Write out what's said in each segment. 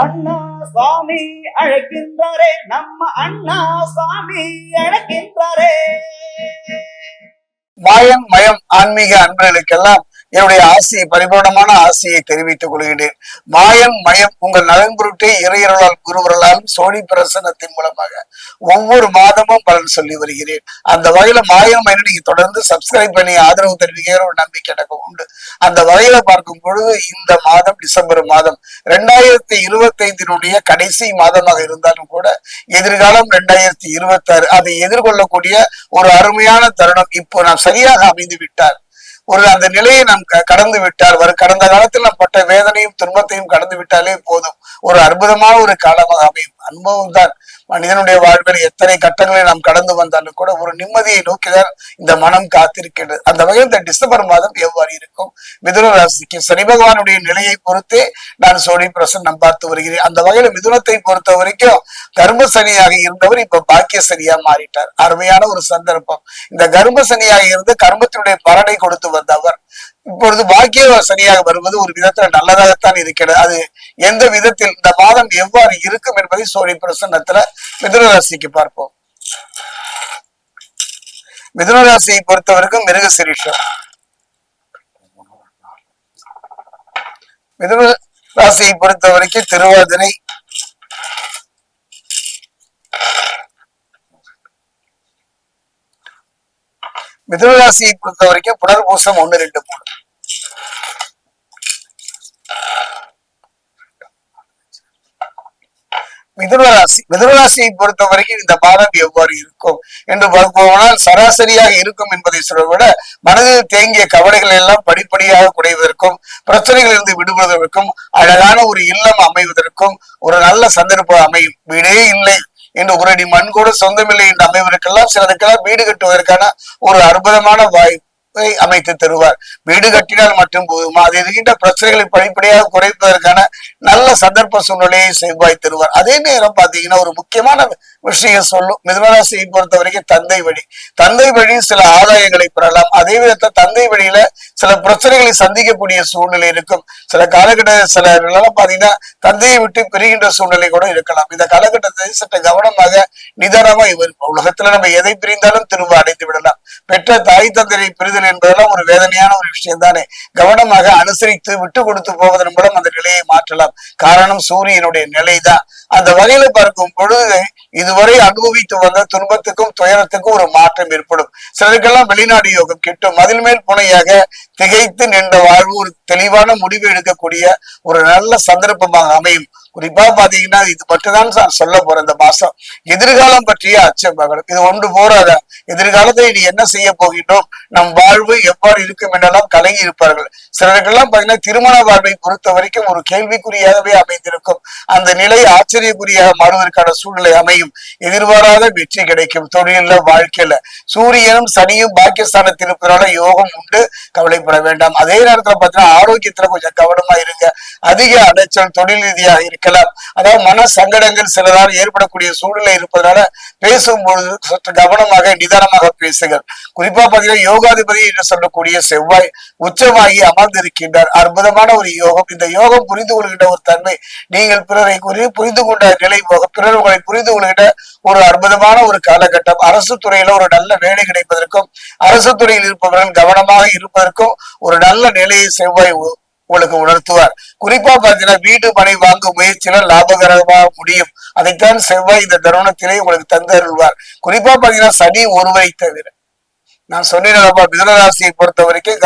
அண்ணா சுவாமி அழைக்கின்றாரே, நம்ம அண்ணா சுவாமி அழைக்கின்றாரே. மாயம் மயம் ஆன்மீக அன்பர்களுக்கெல்லாம் என்னுடைய ஆசையை, பரிபூர்ணமான ஆசையை தெரிவித்துக் கொள்கிறேன். மாயம் மயம் உங்கள் நலன் பொருட்டே இறையருளால் குருவர்களால் சோழி பிரசனத்தின் மூலமாக ஒவ்வொரு மாதமும் பலன் சொல்லி வருகிறேன். அந்த வகையில மாயம் மயம் நீங்க தொடர்ந்து சப்ஸ்கிரைப் பண்ணி ஆதரவு தெரிவிக்கிற ஒரு நம்பிக்கை எனக்கு உண்டு. அந்த வகையில பார்க்கும் பொழுது இந்த மாதம் டிசம்பர் மாதம் 2025 கடைசி மாதமாக இருந்தாலும் கூட எதிர்காலம் 2026 அதை எதிர்கொள்ளக்கூடிய ஒரு அருமையான தருணம் இப்போ நாம் சரியாக அமைந்து விட்டார். அந்த நிலையை நாம் கடந்து விட்டால் கடந்த காலத்தில் நாம் பட்ட வேதனையும் துன்பத்தையும் கடந்து விட்டாலே போதும். ஒரு அற்புதமான ஒரு காலமாக அமையும். அனுபவம் தான் மனிதனுடைய வாழ்வில் எத்தனை கட்டங்களை நாம் கடந்து வந்தாலும் கூட ஒரு நிம்மதியை நோக்கிதான் இந்த மனம் காத்திருக்கின்றது. அந்த வகையில் இந்த டிசம்பர் மாதம் எவ்வாறு இருக்கும்? மிதுன ராசிக்கு சனி பகவானுடைய நிலையை பொறுத்தே நான் சோழி பிரசன்னம் பார்த்து வருகிறேன். அந்த வகையில மிதுனத்தை பொறுத்த வரைக்கும் கர்ம சனியாக இருந்தவர் இப்ப பாக்கிய சனியா மாறிட்டார். அருமையான ஒரு சந்தர்ப்பம். இந்த கர்ம சனியாக இருந்து கர்மத்தினுடைய பலனை கொடுத்து வந்தவர் இப்பொழுது பாக்கிய சனியாக வருவது ஒரு விதத்துல நல்லதாகத்தான் இருக்கிறது. அது எந்த விதத்தில் இந்த மாதம் எவ்வாறு இருக்கும் என்பதை சோழி பிரசன்னத்துல மிதுன ராசிக்கு பார்ப்போம். மிதுன ராசியை பொறுத்தவரைக்கும் மிருகசீரிஷம். மிதுன ராசியை பொறுத்த வரைக்கும் திருவாதிரை, மிதுன ராசியை பொறுத்த வரைக்கும் புனர்பூசம் 1, 2, 3. மிதுனராசியை பொறுத்த வரைக்கும் இந்த மாதம் எவ்வாறு இருக்கும் என்று பார்ப்போம்னால் சராசரியாக இருக்கும் என்பதை சொல்வதை விட மனதில் தேங்கிய கவலைகள் எல்லாம் படிப்படியாக குறைவதற்கும் பிரச்சனைகள் இருந்து விடுவதற்கும் அழகான ஒரு இல்லம் அமைவதற்கும் ஒரு நல்ல சந்தர்ப்பம் அமையும். வீடே இல்லை என்று ஒரு அடி மண் கூட சொந்தமில்லை என்று அமைவதற்கெல்லாம் சிலருக்கெல்லாம் வீடு கட்டுவதற்கான ஒரு அற்புதமான வாய்ப்பை அமைத்து தருவார். வீடு கட்டினால் மட்டும் போதுமா? அது இருக்கின்ற பிரச்சனைகளை படிப்படியாக குறைப்பதற்கான நல்ல சந்தர்ப்ப சூழ்நிலையை செவ்வாய் தருவார். அதே நேரம் பாத்தீங்கன்னா ஒரு முக்கியமான விஷயம் சொல்லும். மிதுனராசியை பொறுத்த வரைக்கும் தந்தை வழி சில ஆதாயங்களை பெறலாம். அதே விதத்தில் தந்தை வழியில சில பிரச்சனைகளை சந்திக்கக்கூடிய சூழ்நிலை இருக்கும். சில சில பாத்தீங்கன்னா தந்தையை விட்டு பிரிகின்ற சூழ்நிலை கூட இருக்கலாம். இந்த காலகட்டத்தை சற்று கவனமாக நிதானமா இவர் உலகத்துல நம்ம எதை பிரிந்தாலும் திரும்ப அடைந்து விடலாம். பெற்ற தாய் தந்தையை பிரிதல் என்பதெல்லாம் ஒரு வேதனையான ஒரு விஷயம் தானே. கவனமாக அனுசரித்து விட்டு கொடுத்து போவதன் மூலம் அந்த நிலையை மாற்றலாம். காரணம் சூரியனுடைய நிலைதான். அந்த வகையில பார்க்கும் பொழுது இதுவரை அனுபவித்து வந்த துன்பத்துக்கும் துயரத்துக்கும் ஒரு மாற்றம் ஏற்படும். சிலருக்கெல்லாம் வெளிநாடு யோகம் கிட்டும். மதில் மேல் புனையாக திகைத்து நின்ற வாழ்வு ஒரு தெளிவான முடிவு எடுக்கக்கூடிய ஒரு நல்ல சந்தர்ப்பமாக அமையும். குறிப்பா பாத்தீங்கன்னா இது மட்டும்தான் நான் சொல்ல போறேன். இந்த மாசம் எதிர்காலம் பற்றிய அச்சம் மகளும் இது ஒன்று போறாத. எதிர்காலத்தை நீ என்ன செய்ய போகின்றோம், நம் வாழ்வு எவ்வாறு இருக்கும் என்றெல்லாம் கலங்கி இருப்பார்கள். சிலருக்கெல்லாம் பாத்தீங்கன்னா திருமண வாழ்வை பொறுத்த வரைக்கும் ஒரு கேள்விக்குறியாகவே அமைந்திருக்கும். அந்த நிலை ஆச்சரியக்குறியாக மாறுவதற்கான சூழ்நிலை அமையும். எதிர்பாராத வெற்றி கிடைக்கும். தொழில வாழ்க்கையில சூரியனும் சனியும் பாக்கியஸ்தானத்தில் இருப்பதனால யோகம் உண்டு, கவலைப்பட வேண்டாம். அதே நேரத்துல பாத்தீங்கன்னா ஆரோக்கியத்துல கொஞ்சம் கவனமா இருங்க. அதிக அலைச்சல் தொழில் ரீதியாக இருக்கலாம். அதாவது மன சங்கடங்கள் சிலரால் ஏற்படக்கூடிய சூழ்நிலை இருப்பதனால பேசும்பொழுது சற்று கவனமாக நிதானமாக பேசுங்கள். குறிப்பா பாத்தீங்கன்னா யோகாதிபதி என்று சொல்லக்கூடிய செவ்வாய் உச்சமாகி அமர்ந்திருக்கின்றார். அற்புதமான ஒரு யோகம். இந்த யோகம் புரிந்து கொள்கின்ற ஒரு தன்மை, நீங்கள் பிறரை புரிந்து கொண்ட நிலை போக பிறர் உங்களை புரிந்து கொள்கின்ற ஒரு அற்புதமான ஒரு காலகட்டம். அரசு துறையில ஒரு நல்ல வேலை கிடைப்பதற்கும் அரசு துறையில் இருப்பவர்கள் கவனமாக இருப்பதற்கும் ஒரு நல்ல நிலையை செவ்வாய் உங்களுக்கு உணர்த்துவார். குறிப்பா பாத்தீங்கன்னா வீடு மனை வாங்கும் முயற்சியில லாபகரமாக முடியும். அதைத்தான் செவ்வாய் இந்த தருணத்திலே உங்களுக்கு தந்தருள்வார். குறிப்பா பாத்தீங்கன்னா சனி ஒருவரை தவிர நான் சொன்னேன், மிதுனராசியை பொறுத்த வரைக்கும்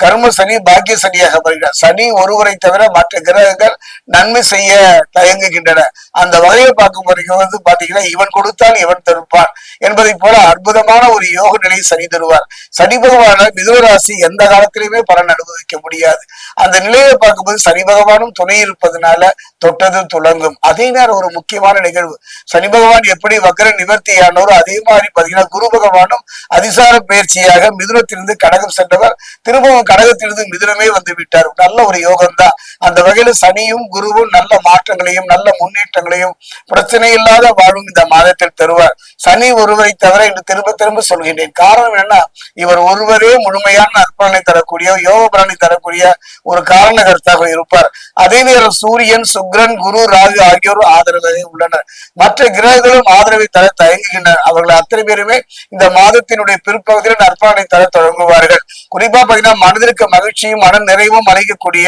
கர்ம சனி பாக்கிய சனியாக வருகிறார். சனி ஒருவரை தவிர மற்ற கிரகங்கள் நன்மை செய்ய தயங்குகின்றன. அந்த வகையை பார்க்கும் வரைக்கும் பாத்தீங்கன்னா இவன் கொடுத்தால் இவன் தருப்பான் என்பதை போல அற்புதமான ஒரு யோக நிலையை சனி தருவார். சனி பகவான மிதுனராசி எந்த காலத்திலுமே பலன் அனுபவிக்க முடியாது. அந்த நிலையை பார்க்கும்போது சனி பகவானும் துணை இருப்பதனால தொட்டது துளங்கும். அதே நேரம் ஒரு முக்கியமான நிகழ்வு, சனி பகவான் எப்படி வக்ர நிவர்த்தியானோரோ அதே மாதிரி பாத்தீங்கன்னா குரு பகவானும் அதிசார பயிற்சியாக மிதுனத்திலிருந்து கடகம் சென்றவர் திரும்பவும் கடகத்திலிருந்து மிதுனமே வந்து விட்டார். நல்ல ஒரு யோகம் தான். அந்த வகையில சனியும் குருவும் நல்ல மாற்றங்களையும் நல்ல முன்னேற்றங்களையும் பிரச்சனை இல்லாத வாழும் இந்த மாதத்தில் தருவார். சனி ஒருவரை தவிர என்று திரும்ப திரும்ப சொல்கின்றேன். காரணம் என்னன்னா, இவர் ஒருவரே முழுமையான நற்பலனை தரக்கூடிய யோக பலனை தரக்கூடிய ஒரு காரணகர்த்தாக இருப்பார். அதே நேரம் சூரியன், சுக்கிரன், குரு, ராகு ஆகியோர் ஆதரவாக உள்ளனர். மற்ற கிரகங்களும் ஆதரவை தர தயங்குகின்றனர். அவர்கள் அத்தனை பேருமே இந்த மாதத்தினுடைய பிற்பகுதியில் நற்பலனை தர தொடங்குவார்கள். குறிப்பா பாத்தீங்கன்னா, மனதிற்கு மகிழ்ச்சியும் மன நிறைவும் அளிக்கக்கூடிய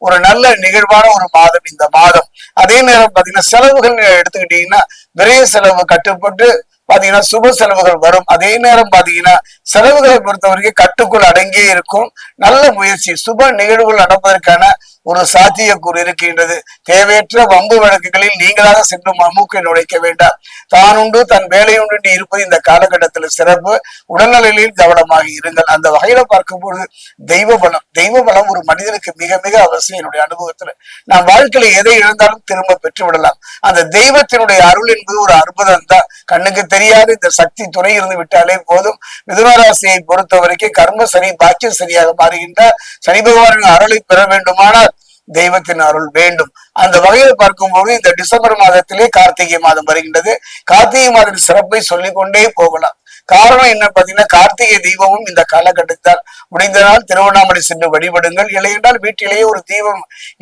ஒரு நல்ல நிகழ்வான ஒரு மாதம் இந்த மாதம். அதே நேரம் பாத்தீங்கன்னா, செலவுகள் எடுத்துக்கிட்டீங்கன்னா விரைய செலவு கட்டுப்பட்டு பாத்தீங்கன்னா சுப செலவுகள் வரும். அதே நேரம் பாத்தீங்கன்னா செலவுகளை பொறுத்தவரைக்கும் கட்டுக்குள் அடங்கியே இருக்கும். நல்ல முயற்சி, சுப நிகழ்வுகள் நடப்பதற்கான ஒரு சாத்தியக்கூறு இருக்கின்றது. தேவையற்ற வம்பு வழக்குகளில் நீங்களாக சென்று மூக்கை நுழைக்க வேண்டாம். தான் உண்டு தன் வேலையுண்டு இருப்பது இந்த காலகட்டத்தில் சிறப்பு. உடல்நிலையில் கவனமாக இருங்கள். அந்த வகையில பார்க்கும்போது தெய்வ பலம் ஒரு மனிதனுக்கு மிக மிக அவசியம். என்னுடைய அனுபவத்துல நாம் வாழ்க்கையில எதை இழந்தாலும் திரும்ப பெற்று விடலாம். அந்த தெய்வத்தினுடைய அருள் என்பது ஒரு அற்புதம் தான். கண்ணுக்கு தெரியாத இந்த சக்தி துணை இருந்து விட்டாலே போதும். மிதுனராசியை பொறுத்த வரைக்கும் கர்ம சனி பாக்கிய சரியாக மாறுகின்றார். சனி பகவானின் அருளை பெற வேண்டுமானால் தெய்வத்தின் அருள் வேண்டும். அந்த வகையில் பார்க்கும்போது இந்த டிசம்பர் மாதத்திலே கார்த்திகை மாதம் வருகின்றது. கார்த்திகை மாதத்தின் சிறப்பை சொல்லிக் கொண்டே போகலாம். காரணம் என்ன பாத்தீங்கன்னா, கார்த்திகை தீபமும் இந்த காலகட்டத்தால் முடிந்த நாள் திருவண்ணாமலை சென்று வழிபடுங்கள். இல்லையென்றால் வீட்டிலேயே ஒரு தீபம்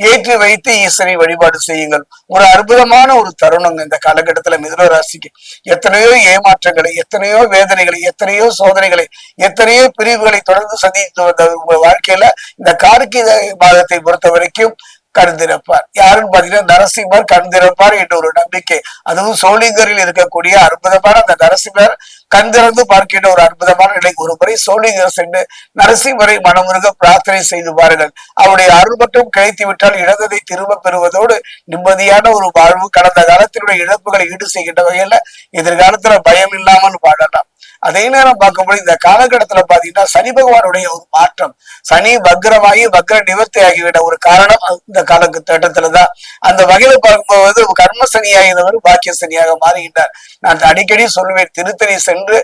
ஏற்றி வைத்து ஈஸ்வரை வழிபாடு செய்யுங்கள். ஒரு அற்புதமான ஒரு தருணம் இந்த காலகட்டத்துல மிதுன ராசிக்கு. எத்தனையோ ஏமாற்றங்களை, எத்தனையோ வேதனைகளை, எத்தனையோ சோதனைகளை, எத்தனையோ பிரிவுகளை தொடர்ந்து சந்தித்து வந்த உங்க வாழ்க்கையில இந்த கார்த்திகை மாதத்தை பொறுத்த வரைக்கும் கண் திறப்பார். யாருன்னு பாத்தீங்கன்னா, நரசிம்மர் கண் திறப்பார் என்ற ஒரு நம்பிக்கை. அதுவும் சோளிங்கரில் இருக்கக்கூடிய அற்புதமான அந்த நரசிம்மர் கண் திறந்து பார்க்கின்ற ஒரு அற்புதமான நிலை. ஒரு முறை சோளிங்கர் சென்று நரசிம்மரை மனமுருக பிரார்த்தனை செய்து பாருங்கள். அவருடைய அருள் மட்டும் கிடைத்து விட்டால் இழந்ததை திரும்ப பெறுவதோடு நிம்மதியான ஒரு வாழ்வு, கடந்த காலத்தினுடைய இழப்புகளை ஈடு செய்கின்ற வகையில எதிர்காலத்துல பயம் இல்லாமல் வாழலாம். அதே நேரம் பார்க்கும்போது இந்த காலகட்டத்துல பாத்தீங்கன்னா சனி பகவானுடைய ஒரு மாற்றம், சனி வக்ரமாகி வக்ர நிவர்த்தி ஆகிவிட ஒரு காரணம் இந்த காலகட்டத்துலதான். அந்த வகையில பார்க்கும்போது கர்ம சனியாகிறவர் பாக்கிய சனியாக மாறுகின்றார். நான் அடிக்கடி சொல்லுவேன், திருத்தணி சென்று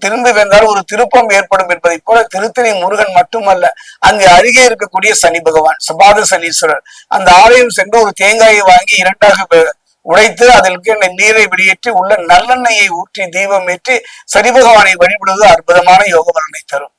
திரும்பி வந்தால் ஒரு திருப்பம் ஏற்படும் என்பதை போல திருத்தணி முருகன் மட்டுமல்ல, அங்கு அருகே இருக்கக்கூடிய சனி பகவான் சபாத சனீஸ்வரர், அந்த ஆலயம் சென்று ஒரு தேங்காயை வாங்கி இரண்டாக உடைத்து அதற்கு நீரை வெளியேற்றி உள்ள நல்லெண்ணெயை ஊற்றி தீபம் ஏற்றி சனி பகவானை வழிபடுவது அற்புதமான யோக பலனை தரும்.